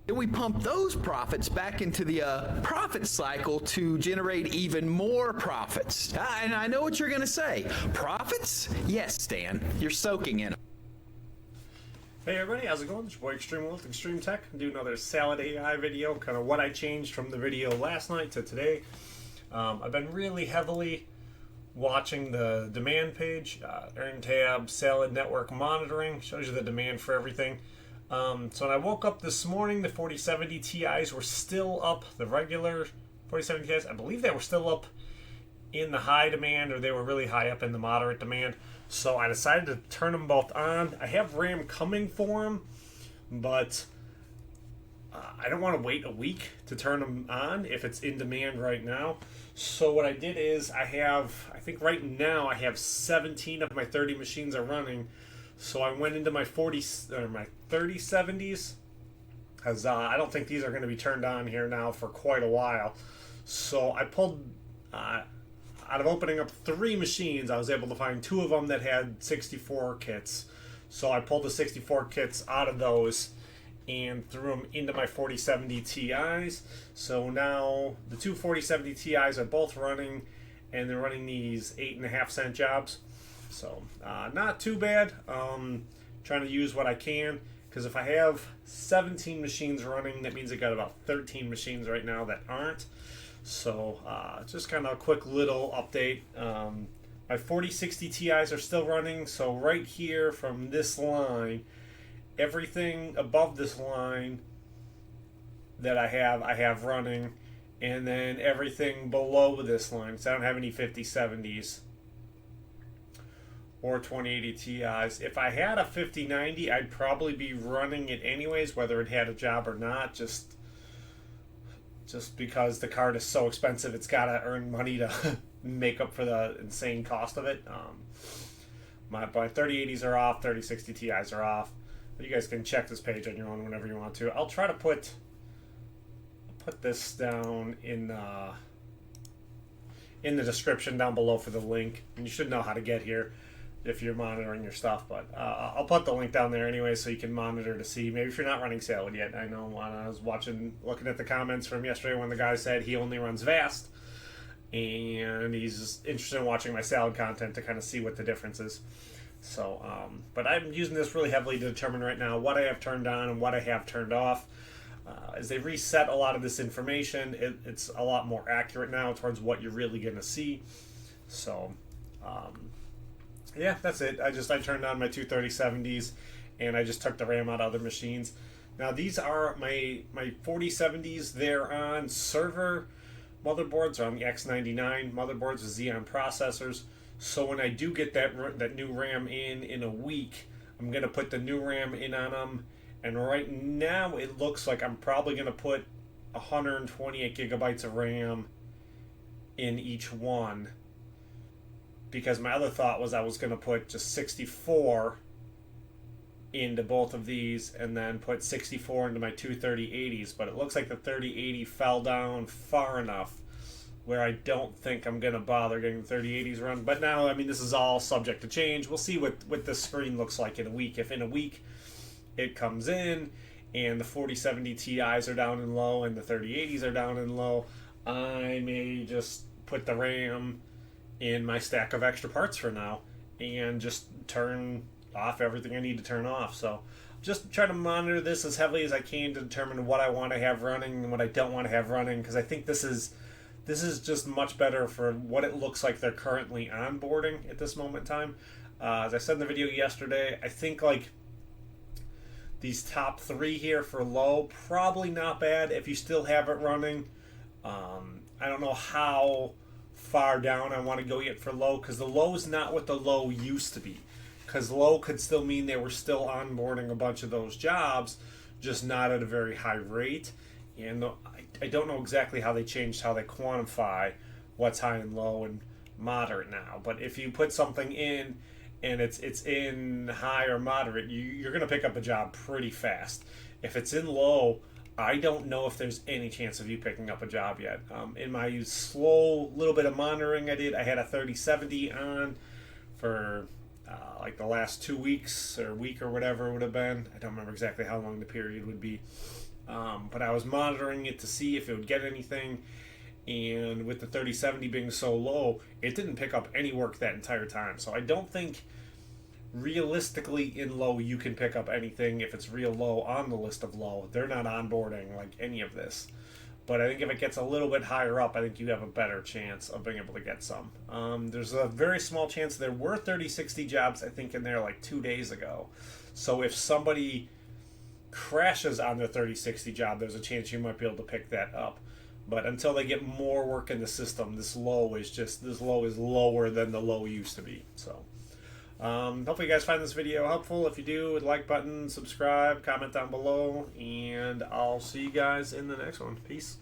Then we pump those profits back into the profit cycle to generate even more profits. And I know what you're going to say. Profits? Yes, Stan. You're soaking in them. Hey everybody, how's it going? It's your boy ExtrmWill with Extreme Tech. I'm doing another Salad AI video, kind of what I changed from the video last night to today. I've been really heavily watching the demand page, Earn Tab, Salad Network Monitoring, shows you the demand for everything. So when I woke up this morning, the 4070 Ti's were still up. The regular 4070 Ti's, I believe they were still up in the high demand, or they were really high up in the moderate demand. So I decided to turn them both on. I have RAM coming for them, but I don't want to wait a week to turn them on if it's in demand right now. So what I did is I think right now I have 17 of my 30 machines are running. So I went into my 3070s, because I don't think these are going to be turned on here now for quite a while. So I pulled, out of opening up 3 machines, I was able to find 2 of them that had 64 kits. So I pulled the 64 kits out of those and threw them into my 4070 Ti's. So now the 2 4070 Ti's are both running, and they're running these 8.5-cent jobs. So not too bad. Trying to use what I can, because if I have 17 machines running, that means I got about 13 machines right now that aren't. So just kind of a quick little update. My 4060 Ti's are still running. So right here from this line, everything above this line that I have running, and then everything below this line. So I don't have any 5070s or 2080 Ti's. If I had a 5090, I'd probably be running it anyways, whether it had a job or not, just because the card is so expensive. It's got to earn money to make up for the insane cost of it. My 3080s are off, 3060 Ti's are off. But you guys can check this page on your own whenever you want to. I'll try to put this down in the description down below for the link. And you should know how to get here if you're monitoring your stuff, but I'll put the link down there anyway so you can monitor to see. Maybe if you're not running Salad yet. I know when I was looking at the comments from yesterday when the guy said he only runs Vast, and he's interested in watching my Salad content to kind of see what the difference is. So, but I'm using this really heavily to determine right now what I have turned on and what I have turned off. As they reset a lot of this information, it's a lot more accurate now towards what you're really going to see. So, yeah, that's it. I turned on my 2 3070s, and I just took the RAM out of other machines. Now these are my 4070s. They're on server motherboards, or on the X99 motherboards with Xeon processors. So when I do get that new RAM in a week, I'm gonna put the new RAM in on them. And right now it looks like I'm probably gonna put 128 gigabytes of RAM in each one, because my other thought was I was going to put just 64 into both of these and then put 64 into my 2 3080s, but it looks like the 3080 fell down far enough where I don't think I'm going to bother getting the 3080s run. But now, I mean, this is all subject to change. We'll see what this screen looks like in a week. If in a week it comes in and the 4070 Ti's are down and low and the 3080s are down and low, I may just put the RAM in my stack of extra parts for now and just turn off everything I need to turn off. So just try to monitor this as heavily as I can to determine what I want to have running and what I don't want to have running, because I think this is just much better for what it looks like they're currently onboarding at this moment in time. As I said in the video yesterday, I think like these top 3 here for low, probably not bad if you still have it running. I don't know how far down I want to go yet for low, because the low is not what the low used to be, because low could still mean they were still onboarding a bunch of those jobs, just not at a very high rate. And I don't know exactly how they changed how they quantify what's high and low and moderate now, but if you put something in and it's in high or moderate, you're going to pick up a job pretty fast. If it's in low, I don't know if there's any chance of you picking up a job yet. In my slow little bit of monitoring I had a 3070 on for like the last 2 weeks or week or whatever it would have been. I don't remember exactly how long the period would be. But I was monitoring it to see if it would get anything, and with the 3070 being so low, it didn't pick up any work that entire time. So I don't think realistically in low you can pick up anything if it's real low on the list of low. They're not onboarding like any of this. But I think if it gets a little bit higher up, I think you have a better chance of being able to get some. There's a very small chance. There were 3060 jobs, I think, in there like 2 days ago. So if somebody crashes on their 3060 job, there's a chance you might be able to pick that up. But until they get more work in the system, this low is lower than the low used to be. So hopefully you guys find this video helpful. If you do, hit the like button, subscribe, comment down below, and I'll see you guys in the next one. Peace.